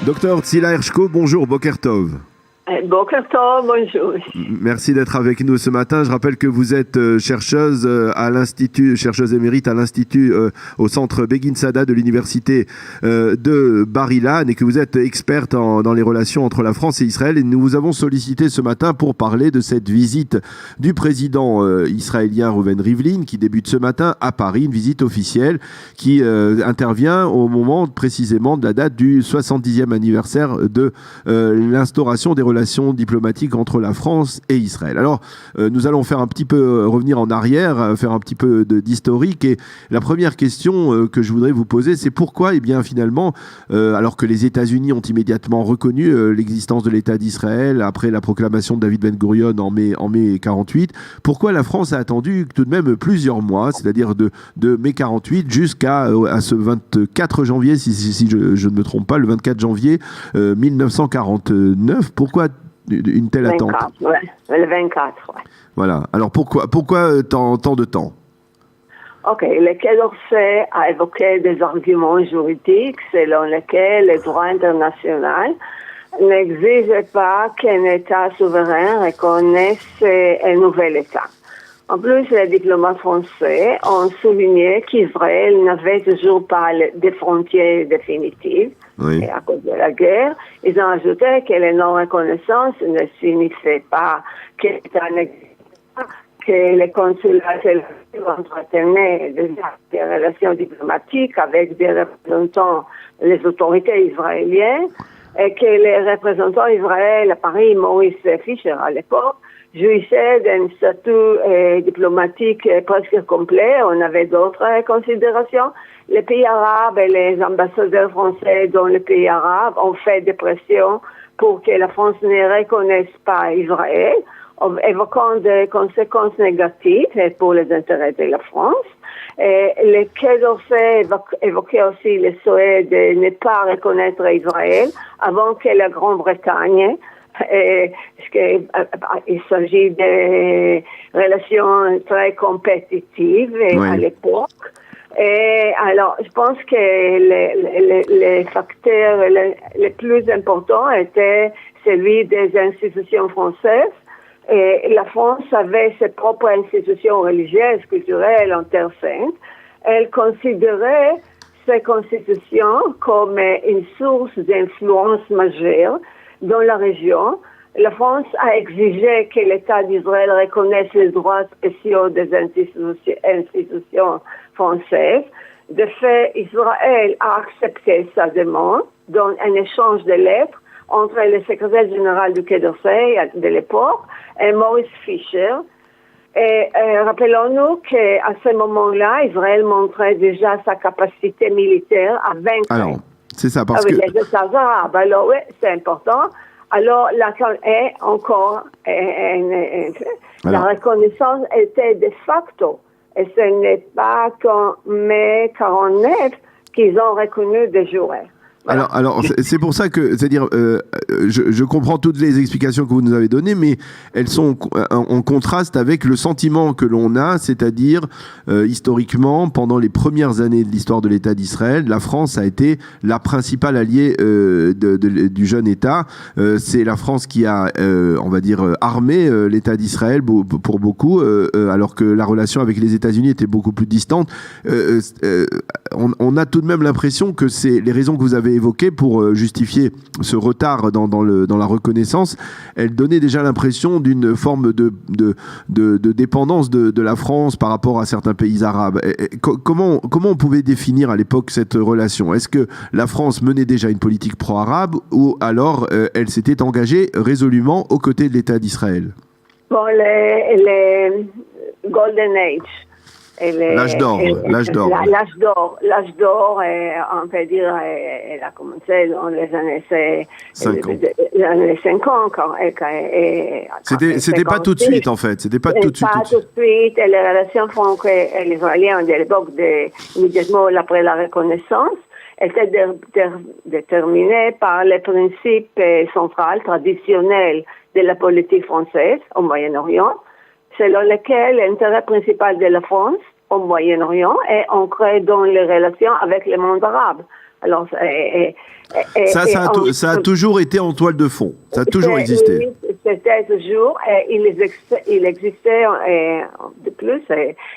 Docteur Tzila Hershko, bonjour, Boker Tov. Boker Tov, bonjour. Merci d'être avec nous ce matin. Je rappelle que vous êtes chercheuse à l'Institut, chercheuse émérite à l'Institut au centre Begin Sada de l'Université de Bar-Ilan et que vous êtes experte dans les relations entre la France et Israël. Et nous vous avons sollicité ce matin pour parler de cette visite du président israélien Reuven Rivlin qui débute ce matin à Paris, une visite officielle qui intervient au moment précisément de la date du 70e anniversaire de l'instauration des relations diplomatiques entre la France et Israël. Alors, nous allons faire un petit peu revenir en arrière, faire un petit peu d'historique. Et la première question que je voudrais vous poser, c'est pourquoi, eh bien, finalement, alors que les États-Unis ont immédiatement reconnu l'existence de l'État d'Israël après la proclamation de David Ben Gurion en mai 48, pourquoi la France a attendu tout de même plusieurs mois, c'est-à-dire de mai 48 jusqu'à ce 24 janvier, si je ne me trompe pas, le 24 janvier 1949. Pourquoi une telle attente? 24, ouais. Le 24, ouais. Voilà. Alors pourquoi tant de temps? Ok, le Quai d'Orsay a évoqué des arguments juridiques selon lesquels le droit international n'exige pas qu'un État souverain reconnaisse un nouvel État. En plus, les diplomates français ont souligné qu'Israël n'avait toujours pas des frontières définitives. Oui. Et à cause de la guerre, ils ont ajouté que la non-reconnaissance ne signifiait pas que l'État n'existait pas, que les consulats entretenaient déjà des relations diplomatiques avec des représentants des autorités israéliennes et que les représentants israéliens à Paris, Maurice Fischer à l'époque, jouissaient d'un statut diplomatique presque complet. On avait d'autres considérations. Les pays arabes et les ambassadeurs français dans les pays arabes ont fait des pressions pour que la France ne reconnaisse pas Israël, évoquant des conséquences négatives pour les intérêts de la France. Et le Quai d'Orsay évoquait aussi le souhait de ne pas reconnaître Israël avant que la Grande-Bretagne. Il s'agit de relations très compétitives à l'époque. Et alors, je pense que les facteurs les plus importants étaient celui des institutions françaises. Et la France avait ses propres institutions religieuses, culturelles, en Terre Sainte. Elle considérait ces constitutions comme une source d'influence majeure dans la région. La France a exigé que l'État d'Israël reconnaisse les droits spéciaux des institutions françaises. De fait, Israël a accepté sa demande dans un échange de lettres entre le secrétaire général du Quai d'Orsay de l'époque et Maurice Fischer. Et rappelons-nous qu'à ce moment-là, Israël montrait déjà sa capacité militaire à vaincre. Alors, c'est ça, parce avec que... les États arabes. Alors, oui, c'est important. Alors, est encore... la reconnaissance était de facto. Et ce n'est pas qu'en mai 49 qu'ils ont reconnu de jure. Voilà. Alors c'est pour ça que, c'est-à-dire, je comprends toutes les explications que vous nous avez données, mais elles sont en contraste avec le sentiment que l'on a, c'est-à-dire, historiquement, pendant les premières années de l'histoire de l'État d'Israël, la France a été la principale alliée du jeune État. C'est la France qui a, on va dire, armé l'État d'Israël pour beaucoup, alors que la relation avec les États-Unis était beaucoup plus distante. On a tout de même l'impression que c'est les raisons que vous avez évoquées pour justifier ce retard dans la reconnaissance. Elles donnaient déjà l'impression d'une forme de dépendance de la France par rapport à certains pays arabes. Comment on pouvait définir à l'époque cette relation? Est-ce que la France menait déjà une politique pro-arabe ou alors elle s'était engagée résolument aux côtés de l'État d'Israël? Bon, les Golden Age. L'âge d'or. L'âge d'or, on peut dire, elle a commencé dans les années 50. C'était pas tout de suite, en fait. C'était pas tout de suite. Pas tout de suite. Et les relations franco-israéliennes de l'époque, immédiatement après la reconnaissance, étaient déterminées par les principes centraux, traditionnels de la politique française au Moyen-Orient, selon lequel l'intérêt principal de la France au Moyen-Orient est ancré dans les relations avec le monde arabe. Alors, ça a toujours été en toile de fond. Ça a toujours existé. C'était toujours. Il existait de plus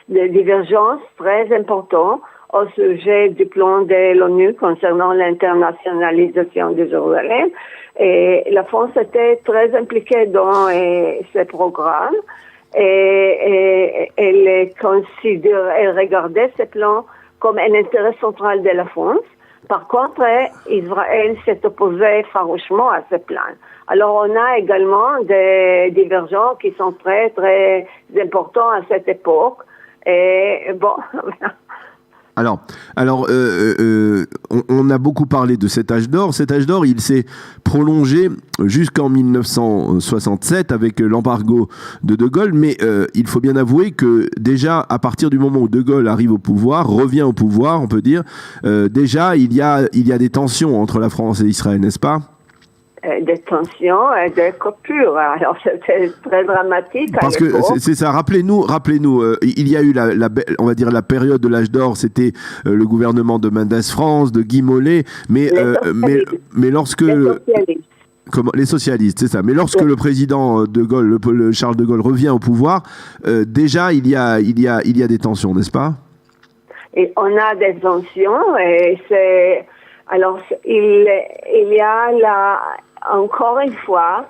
des divergences très importantes au sujet du plan de l'ONU concernant l'internationalisation de Jérusalem. Et la France était très impliquée dans ce programme. Et elle regardait ce plan comme un intérêt central de la France. Par contre, Israël s'est opposé farouchement à ce plan. Alors, on a également des divergences qui sont très, très importants à cette époque. Et bon... Alors, on a beaucoup parlé de cet âge d'or. Cet âge d'or, il s'est prolongé jusqu'en 1967 avec l'embargo de De Gaulle. Mais il faut bien avouer que déjà, à partir du moment où De Gaulle arrive au pouvoir, revient au pouvoir, on peut dire, déjà, il y a des tensions entre la France et Israël, n'est-ce pas ? Des tensions et des coupures. Alors, c'était très dramatique. Parce que c'est ça. Rappelez-nous, il y a eu on va dire la période de l'âge d'or, c'était le gouvernement de Mendès France, de Guy Mollet, mais lorsque les socialistes, c'est ça. Mais lorsque le président de Gaulle, le Charles de Gaulle revient au pouvoir, déjà il y a des tensions, n'est-ce pas? Et on a des tensions et c'est alors il y a encore une fois,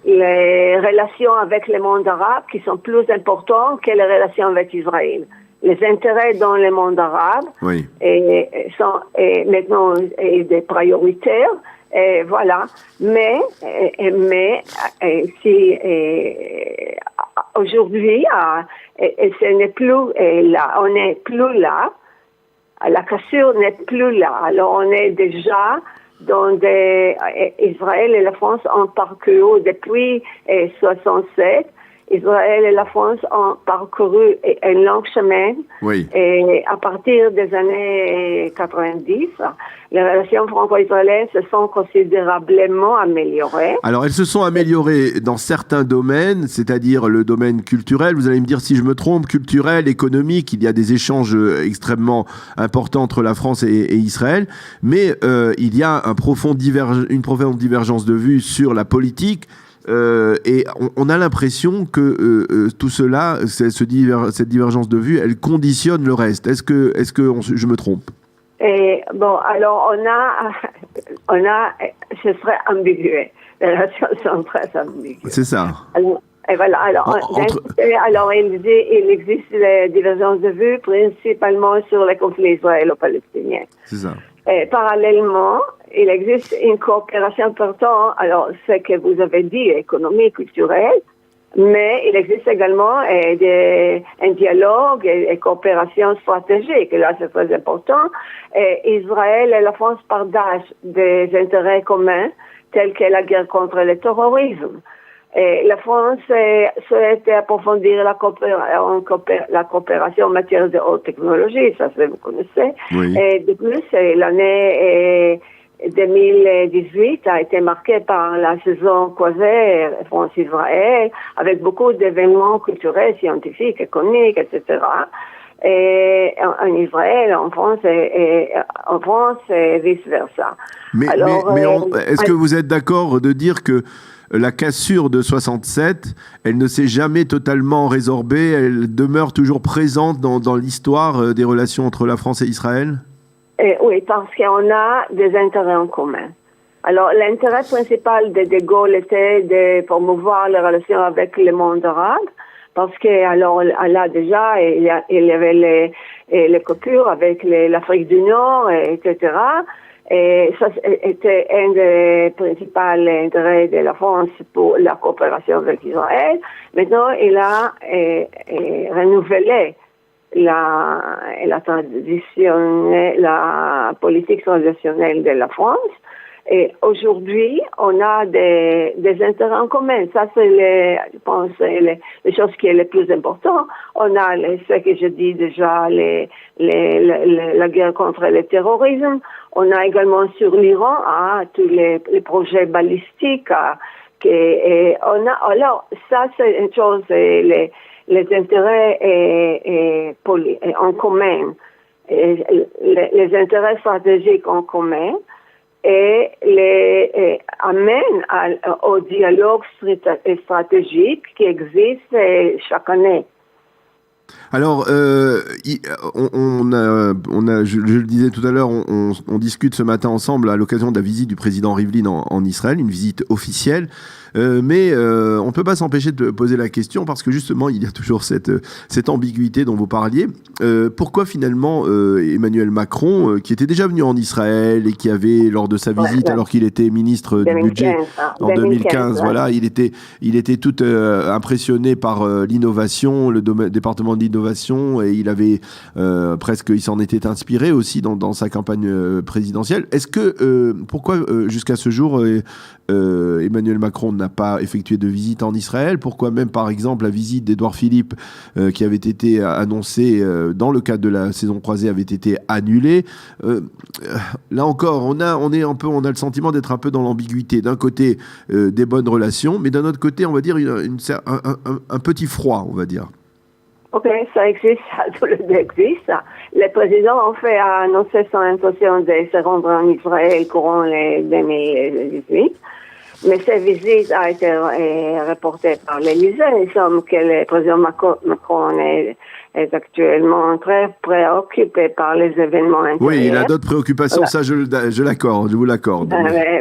les relations avec le monde arabe qui sont plus importantes que les relations avec Israël. Les intérêts dans le monde arabe sont maintenant des prioritaires. Et voilà. Mais si aujourd'hui, ce n'est plus là, on n'est plus là. La cassure n'est plus là. Alors on est déjà dans Israël et la France ont parcouru depuis 67. Israël et la France ont parcouru un long chemin. Oui. Et à partir des années 90, les relations franco-israéliennes se sont considérablement améliorées. Alors, elles se sont améliorées dans certains domaines, c'est-à-dire le domaine culturel. Vous allez me dire si je me trompe, culturel, économique. Il y a des échanges extrêmement importants entre la France et Israël. Mais il y a une profonde divergence de vues sur la politique. Et on a l'impression que tout cela, cette divergence de vue, elle conditionne le reste. Est-ce que je me trompe? Et bon, alors on a, ce serait ambigu. Les relations sont très ambiguës. C'est ça. Alors, et voilà. Alors, il existe des divergences de vue, principalement sur les conflits israélo-palestiniens. C'est ça. Et parallèlement, il existe une coopération importante, alors ce que vous avez dit, économique, culturelle, mais il existe également un dialogue et coopération stratégique, et là c'est très important. Et Israël et la France partagent des intérêts communs, tels que la guerre contre le terrorisme. Et la France souhaite approfondir la coopération en matière de haute technologie, ça vous connaissez. Oui. Et de plus, l'année 2018 a été marquée par la saison croisée France-Israël, avec beaucoup d'événements culturels, scientifiques, économiques, etc. Et en Israël, en France et vice-versa. Mais est-ce que vous êtes d'accord de dire que la cassure de 67, elle ne s'est jamais totalement résorbée, elle demeure toujours présente dans l'histoire des relations entre la France et Israël? Oui, parce qu'on a des intérêts en commun. Alors, l'intérêt principal de De Gaulle était de promouvoir les relations avec le monde arabe, parce que alors là déjà, il y avait les coupures avec l'Afrique du Nord, etc. Et ça était un des principaux intérêts de la France pour la coopération avec Israël. Maintenant, il a renouvelé la politique traditionnelle de la France. Et aujourd'hui, on a des intérêts en commun. Ça, c'est je pense, les choses qui est le plus important. On a ce que je dis déjà, la guerre contre le terrorisme. On a également sur l'Iran, tous les projets balistiques. Alors, ça, c'est une chose, les intérêts en commun. les intérêts stratégiques en commun et amène au dialogue stratégique qui existe chaque année. Alors, je le disais tout à l'heure, on discute ce matin ensemble à l'occasion de la visite du président Rivlin en Israël, une visite officielle. Mais on ne peut pas s'empêcher de poser la question parce que justement il y a toujours cette ambiguïté dont vous parliez. Pourquoi finalement Emmanuel Macron, qui était déjà venu en Israël et qui avait lors de sa visite, alors qu'il était ministre du budget en 2015, voilà, il était tout impressionné par l'innovation, le département de l'innovation, et il avait il s'en était inspiré aussi dans sa campagne présidentielle. Est-ce que pourquoi jusqu'à ce jour Emmanuel Macron n'a pas effectué de visite en Israël? Pourquoi même, par exemple, la visite d'Édouard Philippe, qui avait été annoncée dans le cadre de la saison croisée, avait été annulée? Là encore, on a le sentiment d'être un peu dans l'ambiguïté. D'un côté, des bonnes relations, mais d'un autre côté, on va dire un petit froid, on va dire. Ok, ça existe, tout le monde existe. Le président en fait a annoncé son intention de se rendre en Israël courant les 2018. Mais cette visite a été reportée par l'Élysée. Il semble que le président Macron est actuellement très préoccupé par les événements intérieurs. Oui, il a d'autres préoccupations, ça je vous l'accorde.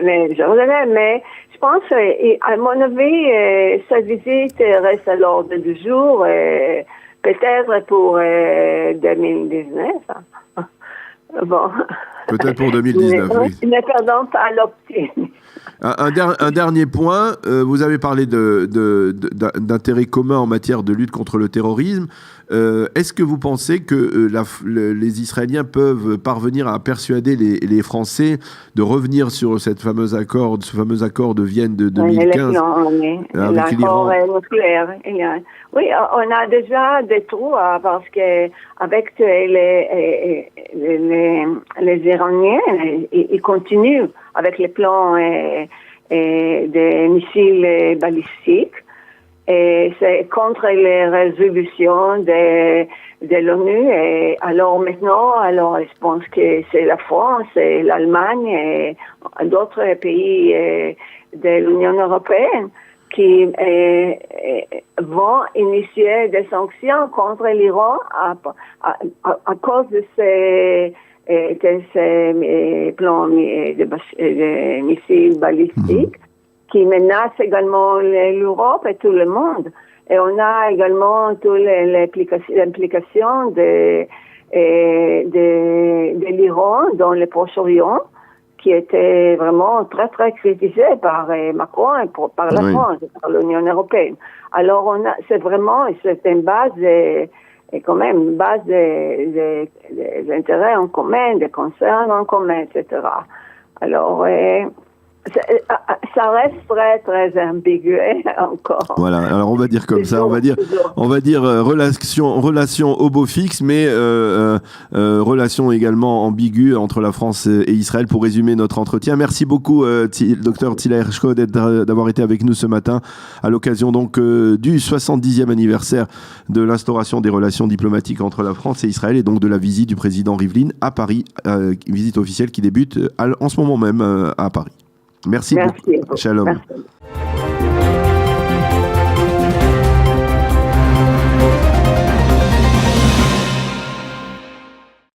Mais je pense, à mon avis, cette visite reste à l'ordre du jour, peut-être pour 2019. Bon. Peut-être pour 2019, oui. Ne perdons pas l'optimisme. Un dernier point, vous avez parlé d'intérêts communs en matière de lutte contre le terrorisme. Est-ce que vous pensez que les Israéliens peuvent parvenir à persuader les Français de revenir sur ce fameux accord de Vienne de 2015 avec l'Iran? Nucléaire. Oui, on a déjà des trous parce que avec les Iraniens, ils continuent avec les plans des missiles balistiques. Et c'est contre les résolutions de l'ONU. Et alors maintenant, je pense que c'est la France et l'Allemagne et d'autres pays de l'Union européenne qui vont initier des sanctions contre l'Iran à cause de ces plans de missiles balistiques qui menacent également l'Europe et tout le monde. Et on a également toutes les implications de l'Iran dans le Proche-Orient, qui était vraiment très, très critiqué par Macron et par la France, par l'Union européenne. Alors, c'est une base, quand même, une base des intérêts en commun, des concerns en commun, etc. Alors, ça reste très, très ambigu encore. Voilà, alors on va dire comme ça, on va dire relation au beau fixe, mais relation également ambiguë entre la France et Israël, pour résumer notre entretien. Merci beaucoup, Dr Tila Hershko, d'avoir été avec nous ce matin à l'occasion donc du 70e anniversaire de l'instauration des relations diplomatiques entre la France et Israël, et donc de la visite du président Rivlin à Paris, une visite officielle qui débute en ce moment même à Paris. Merci beaucoup. Shalom. Merci.